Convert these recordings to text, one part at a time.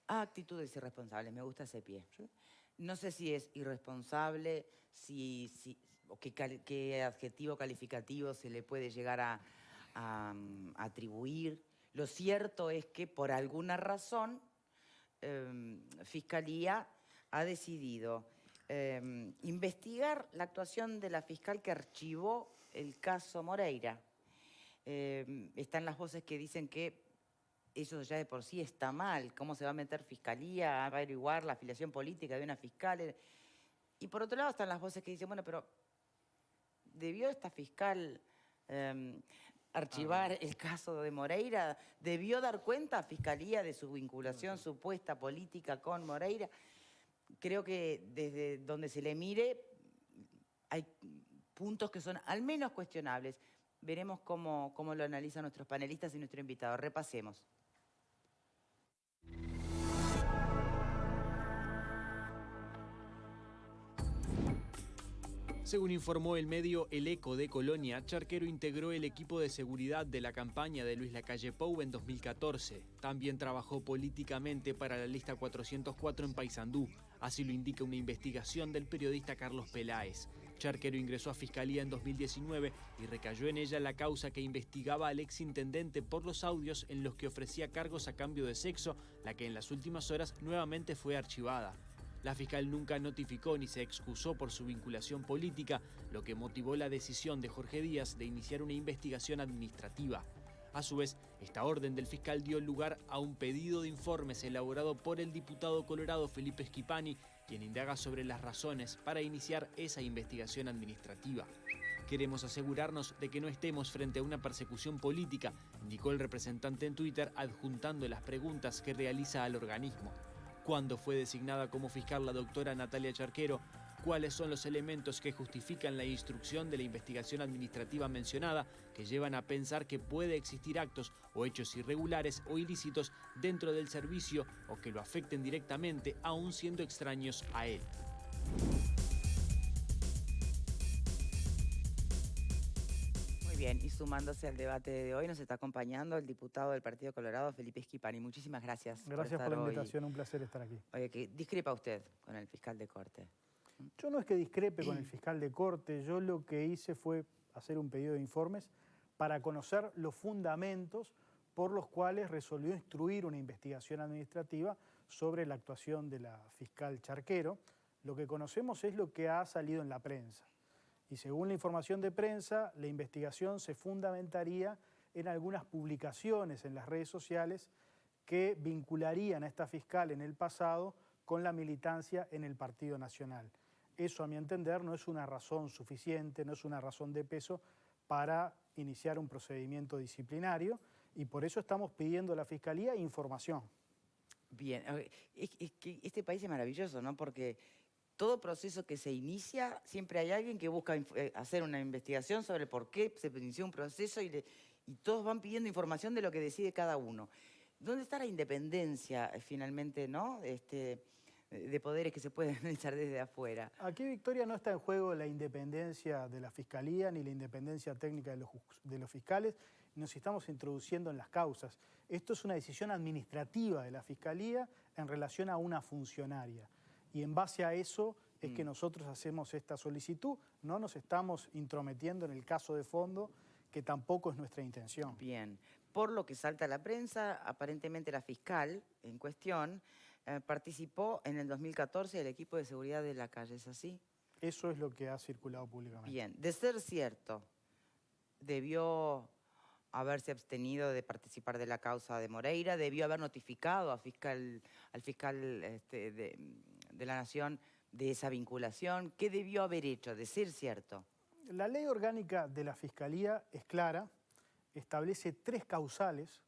Actitudes irresponsables, me gusta ese pie. ¿Sí? No sé si es irresponsable, o qué adjetivo calificativo se le puede llegar a atribuir. Lo cierto es que por alguna razón Fiscalía ha decidido investigar la actuación de la fiscal que archivó el caso Moreira. Están las voces que dicen que eso ya de por sí está mal. ¿Cómo se va a meter Fiscalía a averiguar la afiliación política de una fiscal? Y por otro lado están las voces que dicen, bueno, pero ¿debió esta fiscal archivar el caso de Moreira? ¿Debió dar cuenta a Fiscalía de su vinculación supuesta política con Moreira? Creo que desde donde se le mire hay puntos que son al menos cuestionables. Veremos cómo lo analizan nuestros panelistas y nuestro invitado. Repasemos. Según informó el medio El Eco de Colonia, Charquero integró el equipo de seguridad de la campaña de Luis Lacalle Pou en 2014. También trabajó políticamente para la lista 404 en Paysandú. Así lo indica una investigación del periodista Carlos Peláez. Charquero ingresó a Fiscalía en 2019 y recayó en ella la causa que investigaba al exintendente por los audios en los que ofrecía cargos a cambio de sexo, la que en las últimas horas nuevamente fue archivada. La fiscal nunca notificó ni se excusó por su vinculación política, lo que motivó la decisión de Jorge Díaz de iniciar una investigación administrativa. A su vez, esta orden del fiscal dio lugar a un pedido de informes elaborado por el diputado colorado Felipe Schipani, quien indaga sobre las razones para iniciar esa investigación administrativa. Queremos asegurarnos de que no estemos frente a una persecución política, indicó el representante en Twitter, adjuntando las preguntas que realiza al organismo. ¿Cuándo fue designada como fiscal la doctora Natalia Charquero? ¿Cuáles son los elementos que justifican la instrucción de la investigación administrativa mencionada, que llevan a pensar que puede existir actos o hechos irregulares o ilícitos dentro del servicio o que lo afecten directamente, aún siendo extraños a él? Bien, y sumándose al debate de hoy nos está acompañando el diputado del Partido Colorado, Felipe Schipani. Muchísimas gracias. Gracias por la invitación, un placer estar aquí. Oye, ¿qué discrepa usted con el fiscal de corte? Yo no es que discrepe con el fiscal de corte, yo lo que hice fue hacer un pedido de informes para conocer los fundamentos por los cuales resolvió instruir una investigación administrativa sobre la actuación de la fiscal Charquero. Lo que conocemos es lo que ha salido en la prensa. Y según la información de prensa, la investigación se fundamentaría en algunas publicaciones en las redes sociales que vincularían a esta fiscal en el pasado con la militancia en el Partido Nacional. Eso, a mi entender, no es una razón suficiente, no es una razón de peso para iniciar un procedimiento disciplinario y por eso estamos pidiendo a la Fiscalía información. Bien, es que este país es maravilloso, ¿no? Porque todo proceso que se inicia, siempre hay alguien que busca hacer una investigación sobre por qué se inició un proceso y todos van pidiendo información de lo que decide cada uno. ¿Dónde está la independencia, finalmente, ¿no? De poderes que se pueden analizar desde afuera? Aquí, Victoria, no está en juego la independencia de la Fiscalía ni la independencia técnica de los fiscales. Nos estamos introduciendo en las causas. Esto es una decisión administrativa de la Fiscalía en relación a una funcionaria. Y en base a eso es que nosotros hacemos esta solicitud. No nos estamos intrometiendo en el caso de fondo, que tampoco es nuestra intención. Bien. Por lo que salta a la prensa, aparentemente la fiscal en cuestión participó en el 2014 del equipo de seguridad de la calle, ¿es así? Eso es lo que ha circulado públicamente. Bien. De ser cierto, debió haberse abstenido de participar de la causa de Moreira, debió haber notificado al fiscal de la Nación de esa vinculación. ¿Qué debió haber hecho, de ser cierto? La ley orgánica de la Fiscalía es clara, establece 3 causales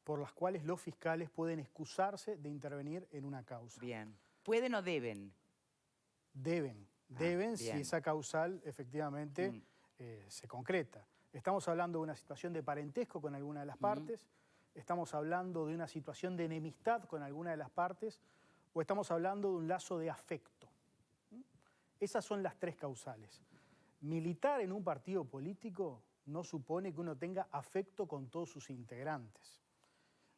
por las cuales los fiscales pueden excusarse de intervenir en una causa. Bien. ¿Pueden o deben? Deben si esa causal efectivamente se concreta. Estamos hablando de una situación de parentesco con alguna de las partes, estamos hablando de una situación de enemistad con alguna de las partes, o estamos hablando de un lazo de afecto. Esas son las 3 causales. Militar en un partido político no supone que uno tenga afecto con todos sus integrantes.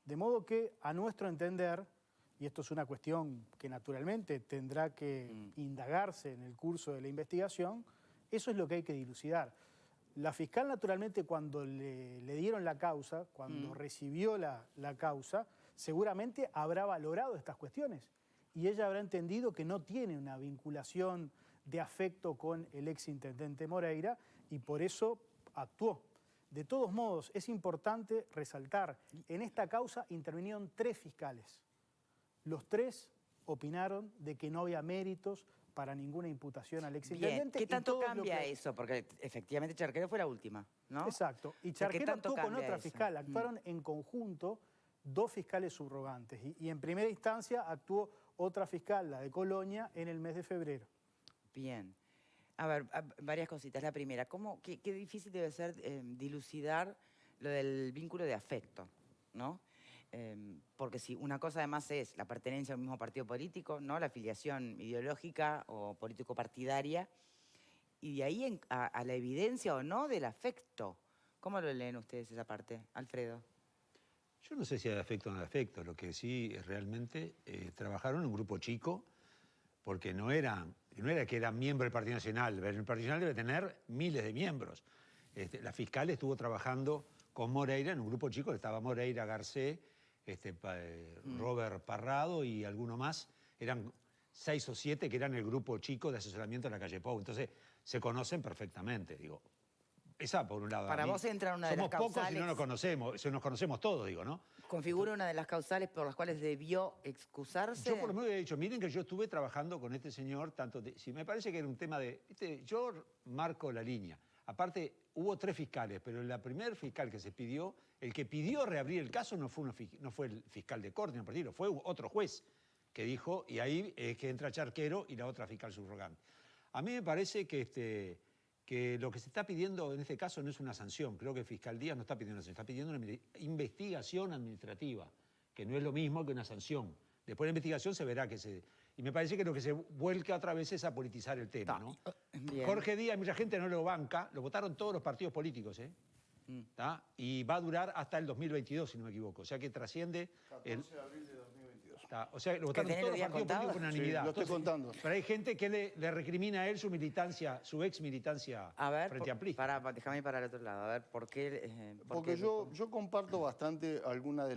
De modo que, a nuestro entender, y esto es una cuestión que naturalmente tendrá que indagarse en el curso de la investigación, eso es lo que hay que dilucidar. La fiscal naturalmente cuando le dieron la causa, cuando recibió la causa, seguramente habrá valorado estas cuestiones y ella habrá entendido que no tiene una vinculación de afecto con el exintendente Moreira y por eso actuó. De todos modos, es importante resaltar, en esta causa intervinieron 3 fiscales. Los 3 opinaron de que no había méritos para ninguna imputación al exintendente. Bien, ¿qué tanto cambia eso? Porque efectivamente Charquero fue la última, ¿no? Exacto, y Charquero actuó con otra fiscal, actuaron en conjunto 2 fiscales subrogantes y en primera instancia actuó otra fiscal, la de Colonia, en el mes de febrero. Bien. A ver, varias cositas. La primera, qué difícil debe ser dilucidar lo del vínculo de afecto, ¿no? Porque si una cosa además es la pertenencia al mismo partido político, ¿no? La afiliación ideológica o político-partidaria, y de ahí a la evidencia o no del afecto. ¿Cómo lo leen ustedes esa parte, Alfredo? Yo no sé si hay afecto o no hay afecto, lo que sí es realmente trabajaron en un grupo chico, porque no era que eran miembros del Partido Nacional. El Partido Nacional debe tener miles de miembros. La fiscal estuvo trabajando con Moreira en un grupo chico, estaba Moreira, Garcés, Robert Parrado y alguno más. Eran 6 o 7 que eran el grupo chico de asesoramiento de la calle Pou. Entonces, se conocen perfectamente, digo. Esa por un lado. Para vos entra una de las causales. Somos pocos y no nos conocemos, nos conocemos todos, digo, ¿no? ¿Configura una de las causales por las cuales debió excusarse? Yo por lo menos he dicho, miren que yo estuve trabajando con este señor, si me parece que era un tema de... yo marco la línea. Aparte, hubo 3 fiscales, pero la primer fiscal que se pidió, el que pidió reabrir el caso no fue el fiscal de corte, en partido, fue otro juez que dijo, y ahí es que entra Charquero y la otra fiscal subrogante. A mí me parece que lo que se está pidiendo en este caso no es una sanción. Creo que el fiscal Díaz no está pidiendo una sanción, está pidiendo una investigación administrativa, que no es lo mismo que una sanción. Después de la investigación se verá que se... Y me parece que lo que se vuelca otra vez es a politizar el tema, ¿no? Jorge Díaz, mucha gente no lo banca, lo votaron todos los partidos políticos, ¿eh? Y va a durar hasta el 2022, si no me equivoco. O sea que trasciende... 14 de abril de 2022. O sea, lo votaron todos los partidos políticos con unanimidad. Sí, lo estoy contando. Pero hay gente que le recrimina a él su militancia, su ex militancia frente a Amplista. Déjame para el otro lado, a ver, ¿por qué? Porque yo comparto bastante algunas de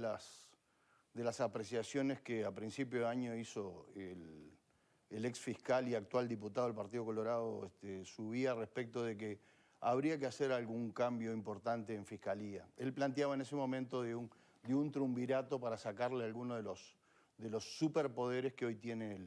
las apreciaciones que a principio de año hizo el ex fiscal y actual diputado del Partido Colorado, Subía, respecto de que habría que hacer algún cambio importante en fiscalía. Él planteaba en ese momento de un triunvirato para sacarle alguno de los superpoderes que hoy tiene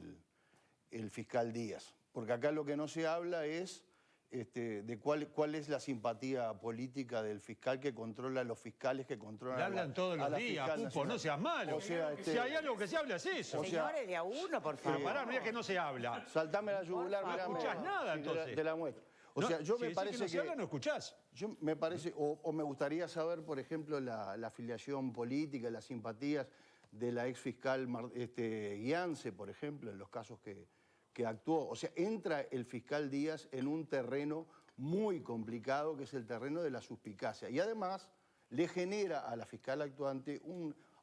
el fiscal Díaz. Porque acá lo que no se habla es de cuál es la simpatía política del fiscal que controla a los fiscales que controlan Le hablan todos los días, Pupo, no seas malo. O sea, si hay algo que se habla es eso. Señores, de a uno, por favor. Pará, no es que no se habla. Saltame la yugular, No escuchás nada, entonces. Te la muestro. O sea, yo me parece que... no se habla, no escuchás. Yo me parece, o me gustaría saber, por ejemplo, la afiliación política, las simpatías de la ex fiscal Guiance, por ejemplo, en los casos que actuó. O sea, entra el fiscal Díaz en un terreno muy complicado, que es el terreno de la suspicacia. Y además le genera a la fiscal actuante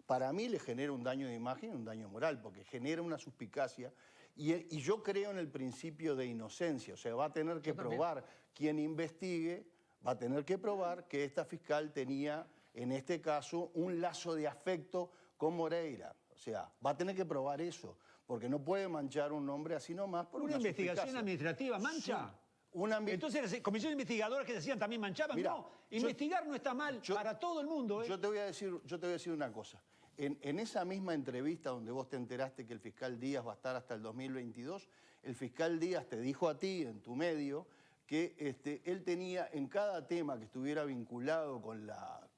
para mí le genera un daño de imagen, un daño moral, porque genera una suspicacia. Y yo creo en el principio de inocencia. O sea, va a tener que probar, quien investigue, va a tener que probar que esta fiscal tenía, en este caso, un lazo de afecto con Moreira. O sea, va a tener que probar eso, porque no puede manchar un nombre así nomás por una investigación administrativa mancha. Sí, entonces las comisiones investigadoras que se hacían también manchaban. Mirá, no, investigar no está mal para todo el mundo. Yo te voy a decir una cosa. En esa misma entrevista donde vos te enteraste que el fiscal Díaz va a estar hasta el 2022, el fiscal Díaz te dijo a ti, en tu medio, que él tenía en cada tema que estuviera vinculado con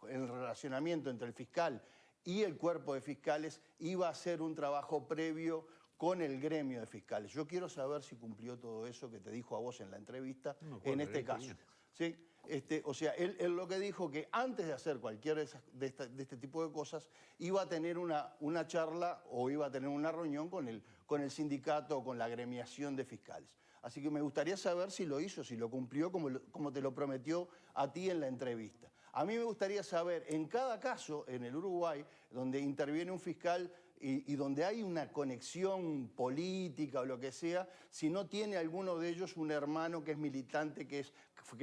el relacionamiento entre el fiscal y el cuerpo de fiscales, iba a hacer un trabajo previo con el gremio de fiscales. Yo quiero saber si cumplió todo eso que te dijo a vos en la entrevista, en este caso. ¿Sí? O sea, él lo que dijo que antes de hacer cualquier de este tipo de cosas, iba a tener una charla o iba a tener una reunión con el sindicato o con la agremiación de fiscales. Así que me gustaría saber si lo hizo, si lo cumplió como te lo prometió a ti en la entrevista. A mí me gustaría saber, en cada caso, en el Uruguay, donde interviene un fiscal y donde hay una conexión política o lo que sea, si no tiene alguno de ellos un hermano que es militante, que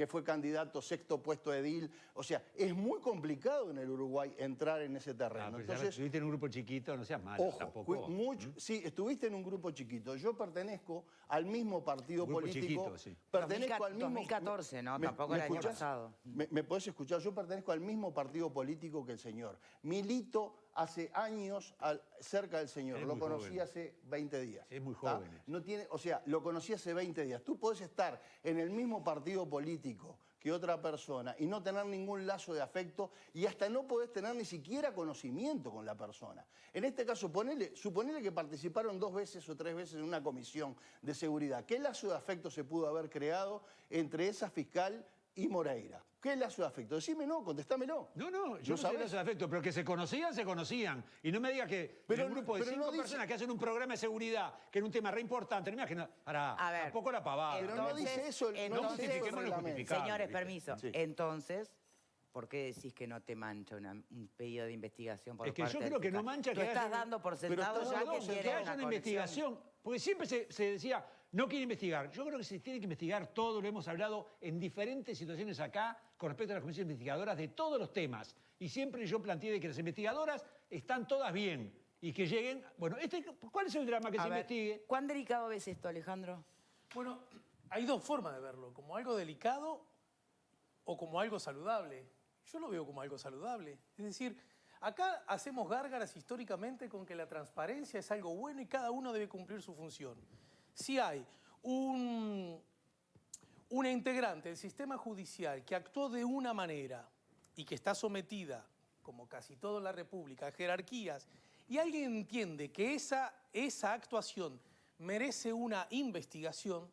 fue candidato sexto puesto edil. O sea, es muy complicado en el Uruguay entrar en ese terreno. Entonces, estuviste en un grupo chiquito, no seas malo, ojo, tampoco. Sí, estuviste en un grupo chiquito. Yo pertenezco al mismo partido político. Chiquito, sí. Pertenezco al mismo... 2014, ¿no? Tampoco el año pasado. ¿Me podés escuchar? Yo pertenezco al mismo partido político que el señor. Milito hace años cerca del señor. Lo conocí hace 20 días. Es muy joven. No tiene, o sea, lo conocí hace 20 días. Tú podés estar en el mismo partido político que otra persona y no tener ningún lazo de afecto y hasta no podés tener ni siquiera conocimiento con la persona. En este caso, suponele que participaron 2 veces o 3 veces en una comisión de seguridad. ¿Qué lazo de afecto se pudo haber creado entre esa fiscal y Moreira? ¿Qué lazo de afecto? Decime no, contestámelo. No, yo no sé lazo de afecto, pero que se conocían. Y no me digas que un grupo de 5 personas que hacen un programa de seguridad, que era un tema re importante, no me digas que tampoco la pavada. Pero no dice eso. No justifiquemos lo injustificable. Señores, permiso. Sí. Entonces, ¿por qué decís que no te mancha un pedido de investigación por Es que parte yo del creo que no fiscal? mancha Tú que estás haya- dando por sentado estás ya dando que por tiene Que haya una una conexión. investigación, porque siempre se decía, no quiere investigar. Yo creo que se tiene que investigar todo, lo hemos hablado en diferentes situaciones acá con respecto a las comisiones investigadoras de todos los temas. Y siempre yo planteé de que las investigadoras están todas bien y que lleguen... Bueno, ¿cuál es el drama que se investigue? ¿Cuán delicado ves esto, Alejandro? Bueno, hay 2 formas de verlo, como algo delicado o como algo saludable. Yo lo veo como algo saludable. Es decir, acá hacemos gárgaras históricamente con que la transparencia es algo bueno y cada uno debe cumplir su función. Si hay una integrante del sistema judicial que actuó de una manera y que está sometida, como casi toda la República, a jerarquías, y alguien entiende que esa actuación merece una investigación,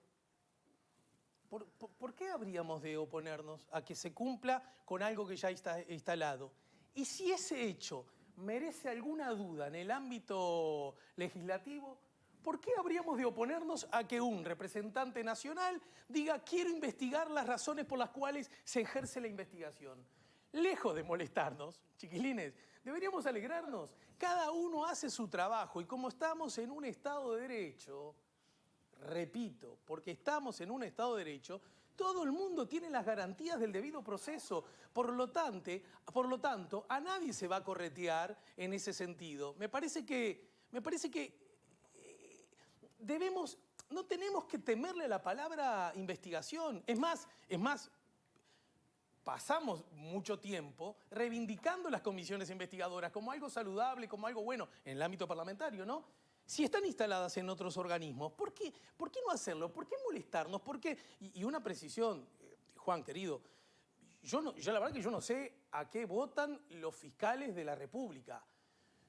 ¿por qué habríamos de oponernos a que se cumpla con algo que ya está instalado? Y si ese hecho merece alguna duda en el ámbito legislativo, ¿por qué habríamos de oponernos a que un representante nacional diga quiero investigar las razones por las cuales se ejerce la investigación? Lejos de molestarnos, chiquilines, deberíamos alegrarnos. Cada uno hace su trabajo y como estamos en un Estado de Derecho, repito, porque estamos en un Estado de Derecho, todo el mundo tiene las garantías del debido proceso. Por lo tanto, a nadie se va a corretear en ese sentido. Me parece que no tenemos que temerle a la palabra investigación. Es más, pasamos mucho tiempo reivindicando las comisiones investigadoras como algo saludable, como algo bueno en el ámbito parlamentario, ¿no? Si están instaladas en otros organismos, ¿por qué no hacerlo? ¿Por qué molestarnos? ¿Por qué? Y una precisión, Juan, querido, yo la verdad que yo no sé a qué votan los fiscales de la República.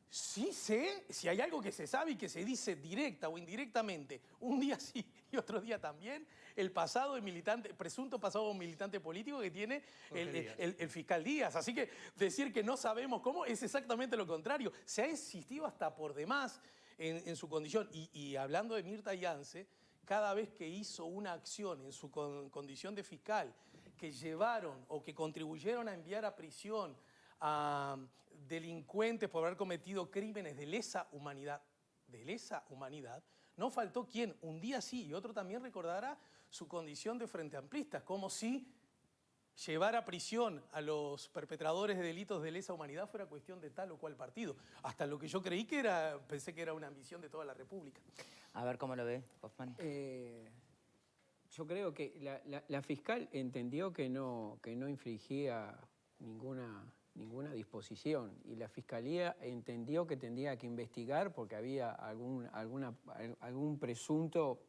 Sí sé, si hay algo que se sabe y que se dice directa o indirectamente, un día sí y otro día también, el presunto pasado militante político que tiene el fiscal Díaz. Así que decir que no sabemos cómo es exactamente lo contrario. Se ha insistido hasta por demás en su condición. Y hablando de Mirta Yance, cada vez que hizo una acción en su condición de fiscal, que llevaron o que contribuyeron a enviar a prisión a delincuentes por haber cometido crímenes de lesa humanidad, no faltó quien un día sí y otro también recordara su condición de frente amplistas, como si llevar a prisión a los perpetradores de delitos de lesa humanidad fuera cuestión de tal o cual partido. Hasta lo que yo pensé que era una ambición de toda la República. A ver cómo lo ve, Hoffman. Yo creo que la fiscal entendió que no infringía ninguna disposición y la Fiscalía entendió que tendría que investigar porque había algún presunto,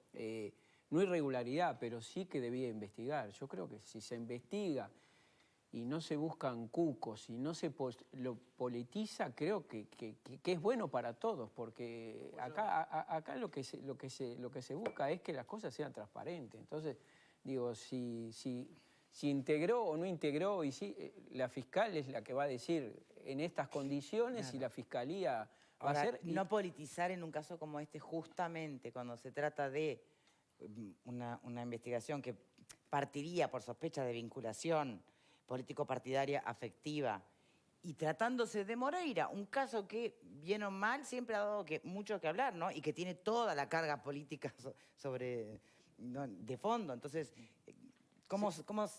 no irregularidad, pero sí que debía investigar. Yo creo que si se investiga y no se buscan cucos y no se lo politiza, creo que es bueno para todos, porque acá lo que se busca es que las cosas sean transparentes. Entonces, digo, si integró o no integró, y la fiscal es la que va a decir en estas condiciones y la Fiscalía va a hacer... No politizar en un caso como este justamente cuando se trata de una investigación que partiría por sospecha de vinculación político-partidaria afectiva Y tratándose de Moreira, un caso que, bien o mal, siempre ha dado mucho que hablar, ¿no? Y que tiene toda la carga política de fondo. Entonces, ¿cómo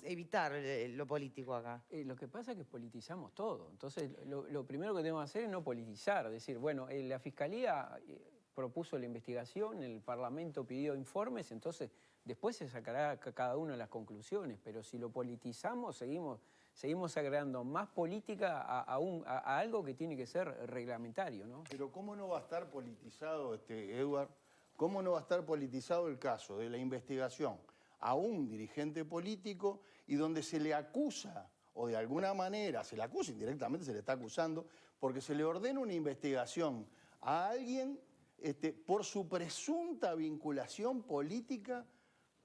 evitar lo político acá? Lo que pasa es que politizamos todo. Entonces, lo primero que tenemos que hacer es no politizar. Decir, bueno, la Fiscalía propuso la investigación, el Parlamento pidió informes, entonces después se sacará cada uno las conclusiones. Pero si lo politizamos, seguimos agregando más política a algo que tiene que ser reglamentario, ¿no? Pero ¿cómo no va a estar politizado, Edward? ¿Cómo no va a estar politizado el caso de la investigación a un dirigente político y donde se le acusa, o de alguna manera se le acusa, indirectamente se le está acusando, porque se le ordena una investigación a alguien por su presunta vinculación política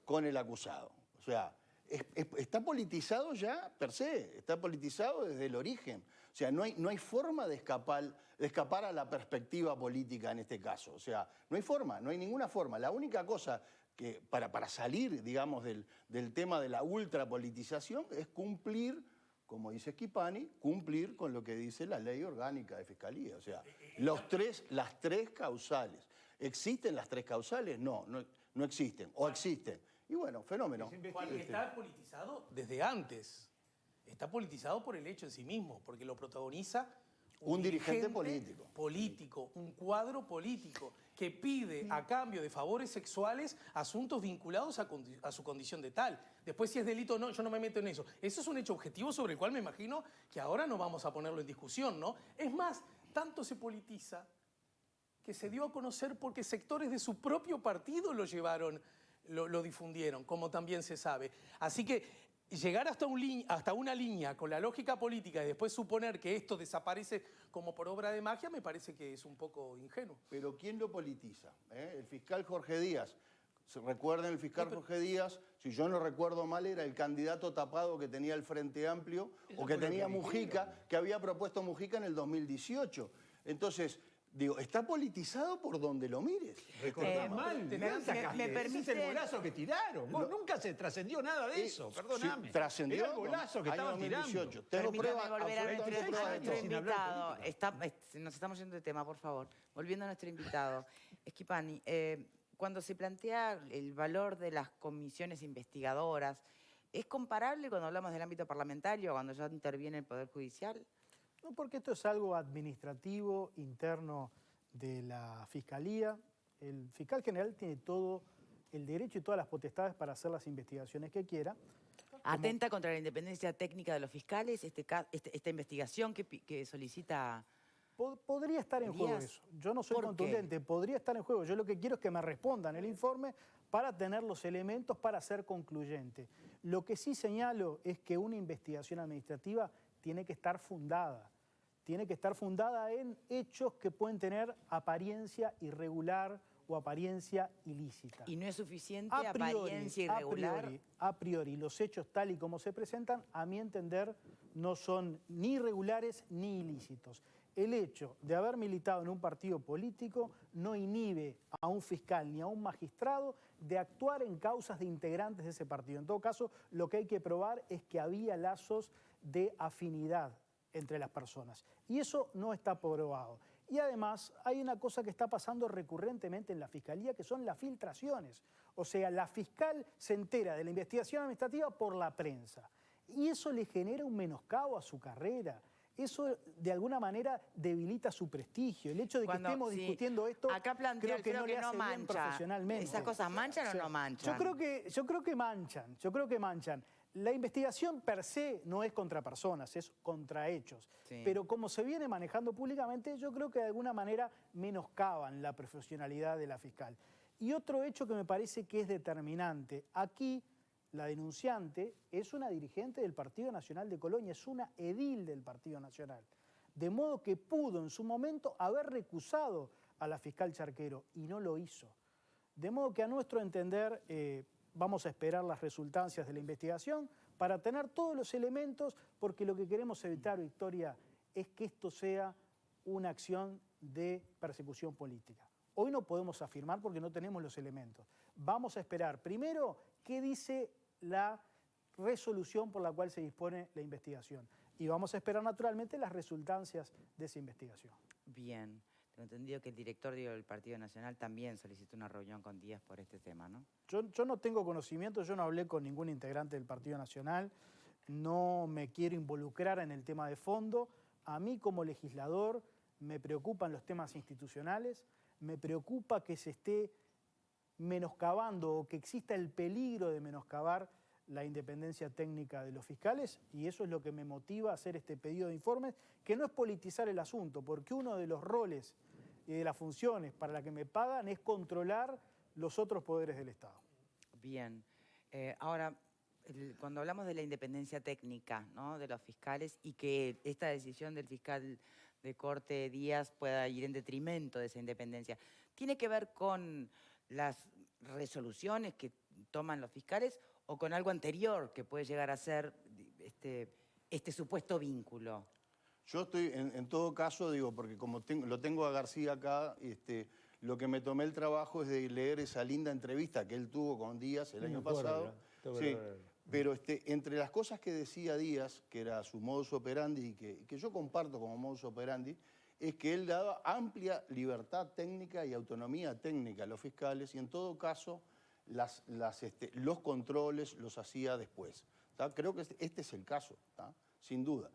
con el acusado? O sea, está politizado ya per se, está politizado desde el origen. O sea, no hay forma de escapar a la perspectiva política en este caso. O sea, no hay forma, no hay ninguna forma. La única cosa que para salir, digamos, del tema de la ultrapolitización es cumplir, como dice Schipani, cumplir con lo que dice la ley orgánica de Fiscalía. O sea, las tres causales. ¿Existen las tres causales? No existen. O existen. Y bueno, fenómeno. Juan, está politizado desde antes. Está politizado por el hecho en sí mismo, porque lo protagoniza un dirigente político. Un cuadro político que pide a cambio de favores sexuales asuntos vinculados a su condición de tal. Después si es delito o no, yo no me meto en eso. Eso es un hecho objetivo sobre el cual me imagino que ahora no vamos a ponerlo en discusión, ¿no? Es más, tanto se politiza que se dio a conocer porque sectores de su propio partido lo llevaron, lo difundieron, como también se sabe. Así que llegar hasta una línea con la lógica política y después suponer que esto desaparece como por obra de magia me parece que es un poco ingenuo. Pero ¿quién lo politiza? El fiscal Jorge Díaz. Recuerden, el fiscal Jorge Díaz, si yo no recuerdo mal, era el candidato tapado que tenía el Frente Amplio o que tenía Mujica, que había propuesto Mujica en el 2018. Entonces, digo, está politizado por donde lo mires. Me permite... el golazo que tiraron. Nunca se trascendió nada de eso, perdóname. Sí, trascendió. Era el golazo que estaban tirando. Tengo pruebas, volver a nuestro sin hablar invitado. Nos estamos yendo de tema, por favor. Volviendo a nuestro invitado. Schipani, cuando se plantea el valor de las comisiones investigadoras, ¿es comparable cuando hablamos del ámbito parlamentario, cuando ya interviene el Poder Judicial? No, porque esto es algo administrativo, interno de la Fiscalía. El fiscal general tiene todo el derecho y todas las potestades para hacer las investigaciones que quiera. ¿Atenta contra la independencia técnica de los fiscales esta investigación que solicita? Podría estar en juego eso. Yo no soy contundente, podría estar en juego. Yo lo que quiero es que me respondan el informe para tener los elementos para ser concluyente. Lo que sí señalo es que una investigación administrativa tiene que estar fundada. Tiene que estar fundada en hechos que pueden tener apariencia irregular o apariencia ilícita. ¿Y no es suficiente apariencia irregular? A priori, los hechos tal y como se presentan, a mi entender, no son ni irregulares ni ilícitos. El hecho de haber militado en un partido político no inhibe a un fiscal ni a un magistrado de actuar en causas de integrantes de ese partido. En todo caso, lo que hay que probar es que había lazos de afinidad entre las personas. Y eso no está probado. Y además hay una cosa que está pasando recurrentemente en la Fiscalía, que son las filtraciones. O sea, la fiscal se entera de la investigación administrativa por la prensa. Y eso le genera un menoscabo a su carrera. Eso, de alguna manera, debilita su prestigio. El hecho de que estemos discutiendo esto, acá creo que no le hace bien profesionalmente. ¿Esas cosas manchan o no manchan? Yo creo que manchan. La investigación per se no es contra personas, es contra hechos. Sí. Pero como se viene manejando públicamente, yo creo que de alguna manera menoscaban la profesionalidad de la fiscal. Y otro hecho que me parece que es determinante. Aquí la denunciante es una dirigente del Partido Nacional de Colonia, es una edil del Partido Nacional. De modo que pudo en su momento haber recusado a la fiscal Charquero y no lo hizo. De modo que a nuestro entender vamos a esperar las resultancias de la investigación para tener todos los elementos, porque lo que queremos evitar, Victoria, es que esto sea una acción de persecución política. Hoy no podemos afirmar porque no tenemos los elementos. Vamos a esperar primero qué dice la resolución por la cual se dispone la investigación. y vamos a esperar naturalmente las resultancias de esa investigación. Bien. Tengo entendido que el director del Partido Nacional también solicitó una reunión con Díaz por este tema, ¿no? Yo no tengo conocimiento, yo no hablé con ningún integrante del Partido Nacional, no me quiero involucrar en el tema de fondo. A mí como legislador me preocupan los temas institucionales, me preocupa que se esté menoscabando o que exista el peligro de menoscabar la independencia técnica de los fiscales, y eso es lo que me motiva a hacer este pedido de informes, que no es politizar el asunto, porque uno de los roles y de las funciones para las que me pagan es controlar los otros poderes del Estado. Bien. Ahora, cuando hablamos de la independencia técnica, ¿no?, de los fiscales, y que esta decisión del fiscal de corte Díaz pueda ir en detrimento de esa independencia, ¿tiene que ver con las resoluciones que toman los fiscales o con algo anterior que puede llegar a ser este supuesto vínculo? Yo estoy, en todo caso, digo, porque como lo tengo a García acá, lo que me tomé el trabajo es de leer esa linda entrevista que él tuvo con Díaz el año pasado. Sí, pero entre las cosas que decía Díaz, que era su modus operandi y que yo comparto como modus operandi, es que él daba amplia libertad técnica y autonomía técnica a los fiscales y en todo caso los controles los hacía después. ¿Tá? Creo que este es el caso, ¿tá? Sin duda.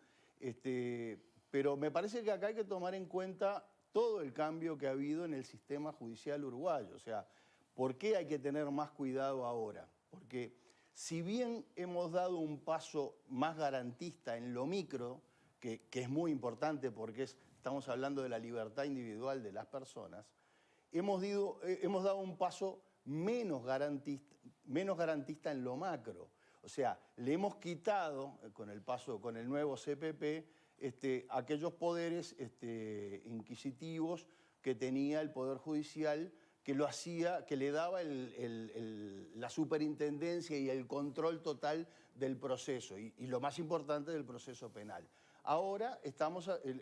Pero me parece que acá hay que tomar en cuenta todo el cambio que ha habido en el sistema judicial uruguayo. O sea, ¿por qué hay que tener más cuidado ahora? Porque si bien hemos dado un paso más garantista en lo micro, que es muy importante porque estamos hablando de la libertad individual de las personas, hemos dado un paso menos garantista en lo macro. O sea, le hemos quitado, con el nuevo CPP, aquellos poderes inquisitivos que tenía el Poder Judicial, que le daba la superintendencia y el control total del proceso, y lo más importante, del proceso penal. Ahora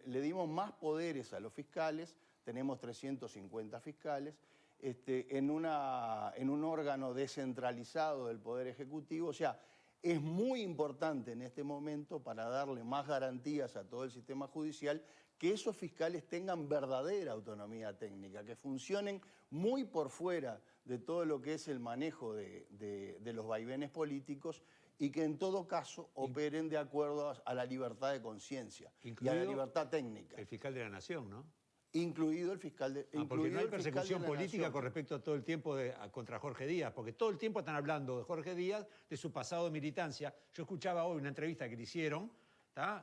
le dimos más poderes a los fiscales, tenemos 350 fiscales, en un órgano descentralizado del Poder Ejecutivo. O sea, es muy importante en este momento, para darle más garantías a todo el sistema judicial, que esos fiscales tengan verdadera autonomía técnica, que funcionen muy por fuera de todo lo que es el manejo de los vaivenes políticos y que en todo caso operen de acuerdo a la libertad de conciencia y a la libertad técnica. El fiscal de la Nación, ¿no? Incluido el fiscal de la Nación. Porque no hay persecución política con respecto a todo el tiempo contra Jorge Díaz, porque todo el tiempo están hablando de Jorge Díaz, de su pasado de militancia. Yo escuchaba hoy una entrevista que le hicieron,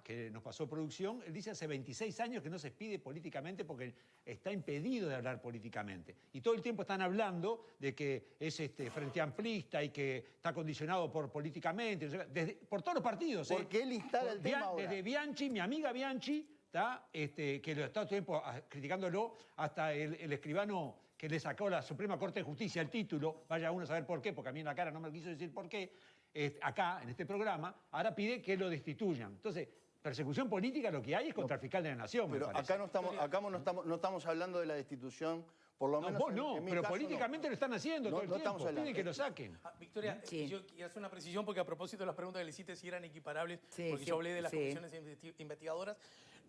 que nos pasó producción. Él dice hace 26 años que no se expide políticamente porque está impedido de hablar políticamente. Y todo el tiempo están hablando de que es frente amplista y que está condicionado políticamente, por todos los partidos. ¿Por qué él instala el tema ahora? Desde Bianchi, mi amiga Bianchi, que lo está todo el tiempo criticándolo, hasta el escribano que le sacó la Suprema Corte de Justicia el título, vaya uno a saber por qué, porque a mí en la cara no me quiso decir por qué, acá, en este programa, ahora pide que lo destituyan. Entonces, persecución política lo que hay es contra el fiscal de la Nación, pero me parece. no estamos hablando de la destitución, por lo menos vos no, en mi pero caso, políticamente lo están haciendo todo el tiempo. Piden que lo saquen. Victoria, Sí. yo quiero hacer una precisión porque a propósito de las preguntas que le hiciste si eran equiparables, Sí, porque sí, yo hablé de las sí. comisiones investigadoras,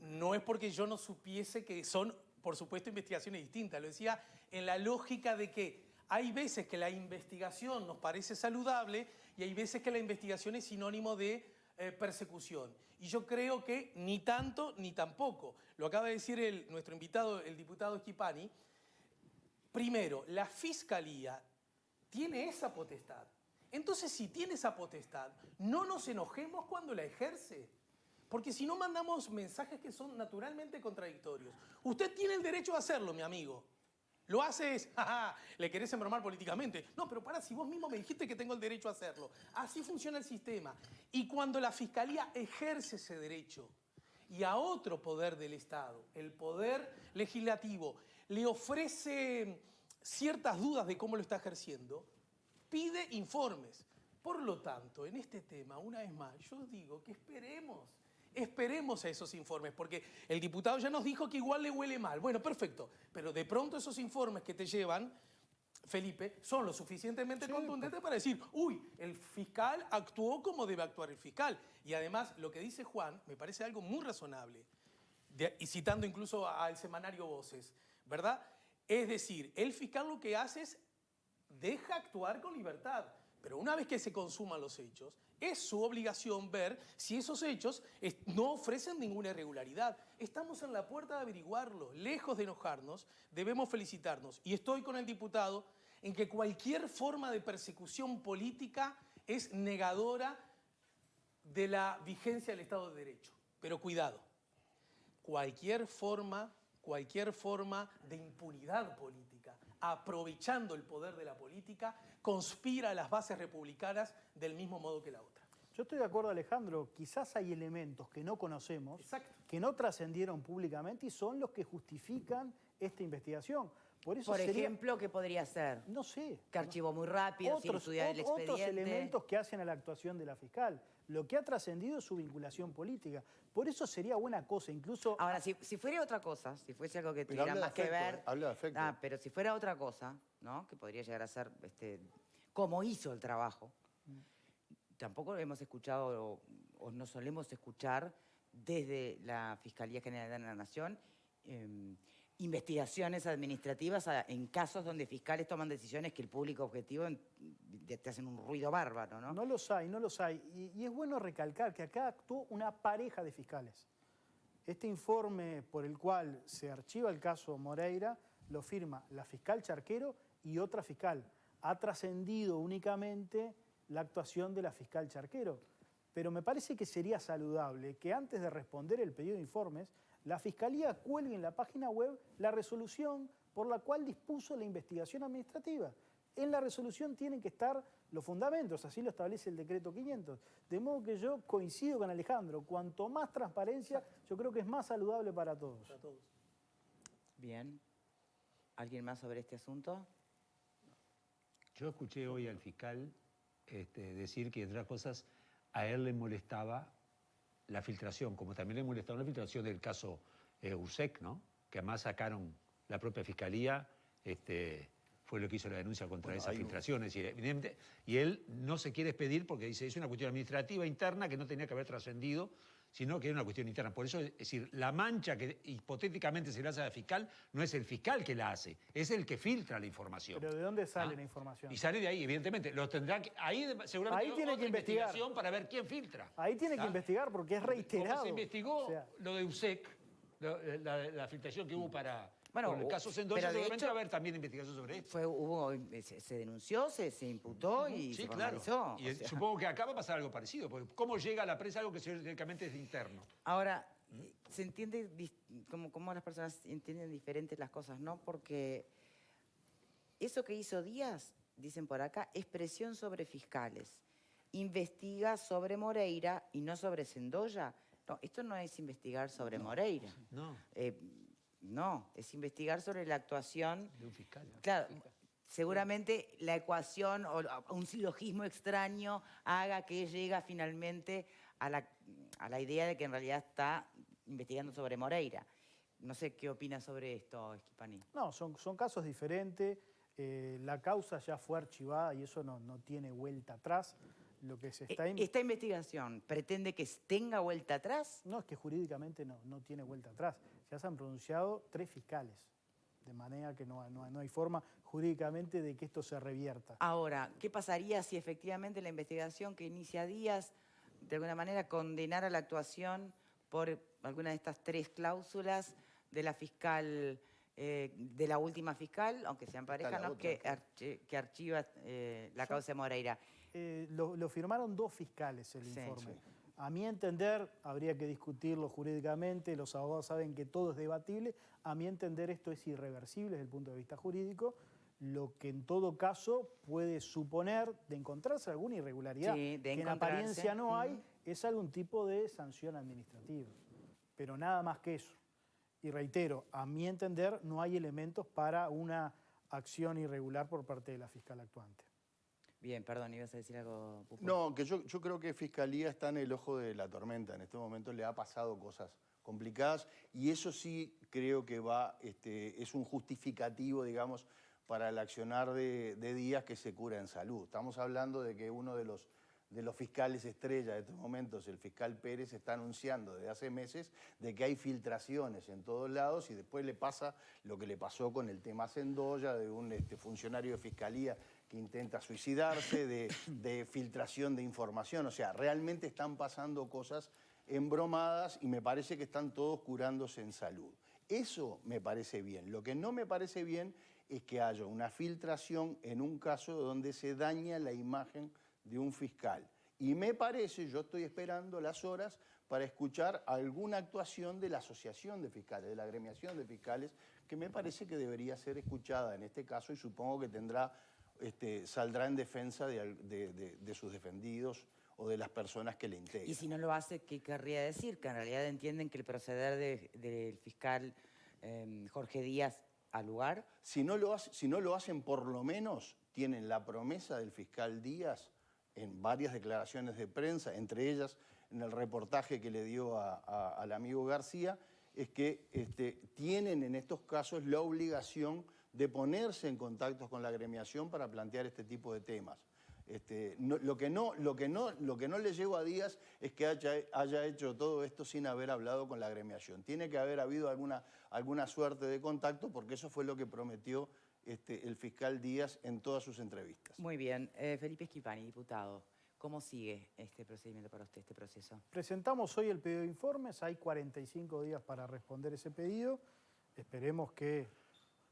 no es porque yo no supiese que son, por supuesto, investigaciones distintas. Lo decía en la lógica de que hay veces que la investigación nos parece saludable y hay veces que la investigación es sinónimo de persecución. Y yo creo que ni tanto ni tampoco. Lo acaba de decir nuestro invitado, el diputado Schipani. Primero, la Fiscalía tiene esa potestad. Entonces, si tiene esa potestad, no nos enojemos cuando la ejerce. Porque si no mandamos mensajes que son naturalmente contradictorios. Usted tiene el derecho a hacerlo, mi amigo. Lo haces, jaja, le querés embromar políticamente. No, pero para, si vos mismo me dijiste que tengo el derecho a hacerlo. Así funciona el sistema. Y cuando la Fiscalía ejerce ese derecho y a otro poder del Estado, el poder legislativo, le ofrece ciertas dudas de cómo lo está ejerciendo, pide informes. Por lo tanto, en este tema, una vez más, yo digo que esperemos a esos informes, porque el diputado ya nos dijo que igual le huele mal. Bueno, perfecto, pero de pronto esos informes que te llevan Felipe, son lo suficientemente contundentes para decir, uy, el fiscal actuó como debe actuar el fiscal. Y además, lo que dice Juan me parece algo muy razonable, y citando incluso al semanario Voces, ¿verdad? Es decir, el fiscal lo que hace es deja actuar con libertad, pero una vez que se consuman los hechos, es su obligación ver si esos hechos no ofrecen ninguna irregularidad. Estamos en la puerta de averiguarlo. Lejos de enojarnos, debemos felicitarnos. Y estoy con el diputado en que cualquier forma de persecución política es negadora de la vigencia del Estado de Derecho. Pero cuidado, cualquier forma de impunidad política, aprovechando el poder de la política, conspira a las bases republicanas del mismo modo que la otra. Yo estoy de acuerdo, Alejandro. Quizás hay elementos que no conocemos, que no trascendieron públicamente y son los que justifican esta investigación. Por ejemplo, ¿qué podría ser? No sé. Que archivó muy rápido, sin estudiar el expediente. Otros elementos que hacen a la actuación de la fiscal. Lo que ha trascendido es su vinculación política. Por eso sería buena cosa, incluso... Ahora, si fuera otra cosa, si fuese algo que tuviera más que ver... Habla de afecto. Pero si fuera otra cosa, ¿no? Que podría llegar a ser cómo hizo el trabajo. Tampoco hemos escuchado o no solemos escuchar desde la Fiscalía General de la Nación investigaciones administrativas en casos donde fiscales toman decisiones que el público objetivo te hacen un ruido bárbaro, ¿no? No los hay, no los hay. Y es bueno recalcar que acá actuó una pareja de fiscales. Este informe por el cual se archiva el caso Moreira lo firma la fiscal Charquero y otra fiscal. Ha trascendido únicamente la actuación de la fiscal Charquero. Pero me parece que sería saludable que antes de responder el pedido de informes, la Fiscalía cuelgue en la página web la resolución por la cual dispuso la investigación administrativa. En la resolución tienen que estar los fundamentos, así lo establece el decreto 500. De modo que yo coincido con Alejandro, cuanto más transparencia, yo creo que es más saludable para todos. Para todos. Bien. ¿Alguien más sobre este asunto? Yo escuché hoy al fiscal decir que, entre otras cosas, a él le molestaba la filtración, como también le molestaba la filtración del caso URSEC, ¿no? Que además sacaron la propia fiscalía, fue lo que hizo la denuncia contra esas filtraciones. Y él no se quiere expedir porque dice es una cuestión administrativa interna que no tenía que haber trascendido, sino que era una cuestión interna. Por eso, es decir, la mancha que hipotéticamente se le hace a la fiscal no es el fiscal que la hace, es el que filtra la información. ¿Pero de dónde sale la información? Y sale de ahí, evidentemente. Lo tendrá que, ahí seguramente ahí tiene otra que investigar investigación para ver quién filtra. Ahí tiene que investigar porque es reiterado. Como se investigó lo de USEC, la filtración que hubo para... Bueno, con el caso Sendoya, pero de seguramente hecho, va a haber también investigación sobre esto. Se denunció, se imputó y se formalizó. Y supongo que acá va a pasar algo parecido, porque cómo llega a la prensa algo que teóricamente es interno. Ahora, se entiende cómo las personas entienden diferentes las cosas, ¿no? Porque eso que hizo Díaz, dicen por acá, es presión sobre fiscales. Investiga sobre Moreira y no sobre Sendoya. No, esto no es investigar sobre Moreira. No. No, es investigar sobre la actuación De un fiscal. Claro, seguramente la ecuación o un silogismo extraño haga que llegue finalmente a la idea de que en realidad está investigando sobre Moreira. No sé qué opinas sobre esto, Schifani. No, son casos diferentes. La causa ya fue archivada y eso no tiene vuelta atrás. Lo que se está ¿Esta investigación pretende que tenga vuelta atrás? No, es que jurídicamente no tiene vuelta atrás. Ya se han pronunciado 3 fiscales, de manera que no hay forma jurídicamente de que esto se revierta. Ahora, ¿qué pasaría si efectivamente la investigación que inicia Díaz, de alguna manera, condenara la actuación por alguna de estas 3 cláusulas de la fiscal, de la última fiscal, aunque sean pareja, ¿no? que archiva la causa de Moreira? Lo firmaron 2 fiscales el informe. Sí. A mi entender, habría que discutirlo jurídicamente, los abogados saben que todo es debatible. A mi entender, esto es irreversible desde el punto de vista jurídico, lo que en todo caso puede suponer de encontrarse alguna irregularidad, que en apariencia no hay, es algún tipo de sanción administrativa. Pero nada más que eso. Y reitero, a mi entender, no hay elementos para una acción irregular por parte de la fiscal actuante. Bien, perdón, ¿ibas a decir algo, Pupo? No, que yo creo que Fiscalía está en el ojo de la tormenta. En este momento le ha pasado cosas complicadas y eso sí creo que es un justificativo, digamos, para el accionar de Díaz que se cura en salud. Estamos hablando de que uno de los fiscales estrella de estos momentos, el fiscal Pérez, está anunciando desde hace meses de que hay filtraciones en todos lados y después le pasa lo que le pasó con el tema Sendoya, de un funcionario de fiscalía que intenta suicidarse, de filtración de información. O sea, realmente están pasando cosas embromadas y me parece que están todos curándose en salud. Eso me parece bien. Lo que no me parece bien es que haya una filtración en un caso donde se daña la imagen de un fiscal. Y me parece, yo estoy esperando las horas para escuchar alguna actuación de la Asociación de Fiscales, de la Agremiación de Fiscales, que me parece que debería ser escuchada en este caso y supongo que saldrá en defensa de sus defendidos o de las personas que le integran. Y si no lo hace, ¿qué querría decir? Que en realidad entienden que el proceder del fiscal Jorge Díaz al lugar. Si no lo hacen, por lo menos tienen la promesa del fiscal Díaz en varias declaraciones de prensa, entre ellas en el reportaje que le dio al amigo García, es que tienen en estos casos la obligación de ponerse en contacto con la agremiación para plantear este tipo de temas. Lo que no le llevo a Díaz es que haya hecho todo esto sin haber hablado con la agremiación. Tiene que haber habido alguna suerte de contacto porque eso fue lo que prometió el fiscal Díaz en todas sus entrevistas. Muy bien. Felipe Schifani, diputado, ¿cómo sigue este procedimiento para usted, este proceso? Presentamos hoy el pedido de informes, hay 45 días para responder ese pedido. Esperemos que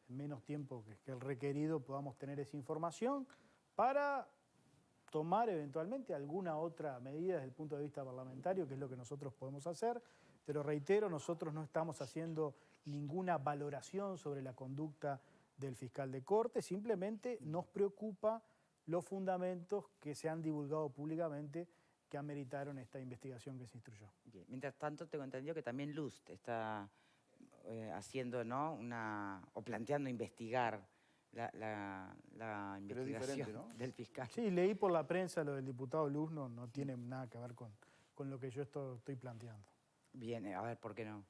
en menos tiempo que el requerido podamos tener esa información para tomar eventualmente alguna otra medida desde el punto de vista parlamentario, que es lo que nosotros podemos hacer. Pero reitero, nosotros no estamos haciendo ninguna valoración sobre la conducta del fiscal de corte, simplemente nos preocupa los fundamentos que se han divulgado públicamente que ameritaron esta investigación que se instruyó. Bien. Mientras tanto, tengo entendido que también Lust está haciendo, ¿no?, o planteando investigar la investigación, ¿no?, del fiscal. Sí, leí por la prensa lo del diputado Luz, no tiene nada que ver con lo que yo estoy planteando. Bien, a ver, ¿por qué no?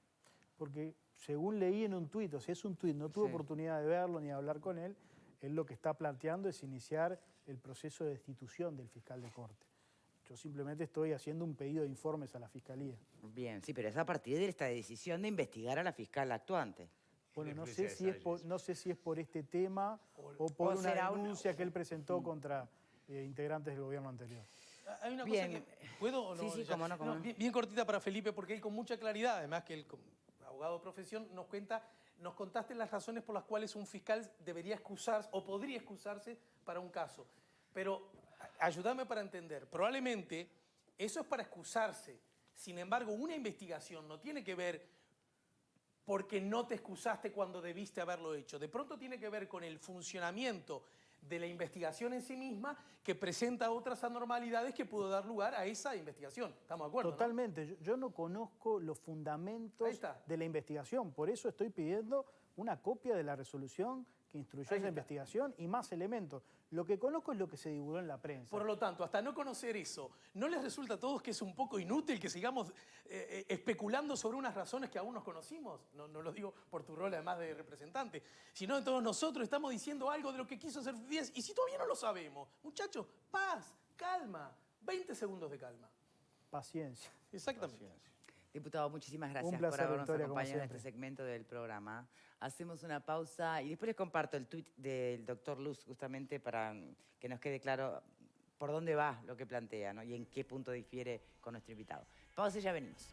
Porque según leí en un tuit, o sea, es un tuit, no tuve oportunidad de verlo ni de hablar con él, él lo que está planteando es iniciar el proceso de destitución del fiscal de corte. Yo simplemente estoy haciendo un pedido de informes a la Fiscalía. Bien, sí, pero es a partir de esta decisión de investigar a la fiscal actuante. Bueno, no sé si es por este tema o por una denuncia que él presentó contra integrantes del gobierno anterior. Hay una Bien. cosa que... ¿Puedo o no? Sí, cómo no, cómo no. Bien cortita para Felipe, porque él con mucha claridad, además que él, como abogado de profesión, nos contaste las razones por las cuales un fiscal debería excusarse o podría excusarse para un caso. Pero ayúdame para entender. Probablemente eso es para excusarse. Sin embargo, una investigación no tiene que ver porque no te excusaste cuando debiste haberlo hecho. De pronto tiene que ver con el funcionamiento de la investigación en sí misma que presenta otras anormalidades que pudo dar lugar a esa investigación. ¿Estamos de acuerdo? Totalmente. ¿No? Yo no conozco los fundamentos de la investigación. Por eso estoy pidiendo una copia de la resolución que instruyó esa investigación y más elementos. Lo que conozco es lo que se divulgó en la prensa. Por lo tanto, hasta no conocer eso, ¿no les resulta a todos que es un poco inútil que sigamos especulando sobre unas razones que aún no conocimos? No lo digo por tu rol además de representante, sino de todos nosotros estamos diciendo algo de lo que quiso hacer Díaz y si todavía no lo sabemos. Muchachos, paz, calma, 20 segundos de calma. Paciencia. Exactamente. Paciencia. Diputado, muchísimas gracias por placer, habernos Victoria, como acompañado en siempre. este segmento del programa. Hacemos una pausa y después les comparto el tuit del doctor Luz, justamente para que nos quede claro por dónde va lo que plantea, ¿no?, y en qué punto difiere con nuestro invitado. Pausa y ya venimos.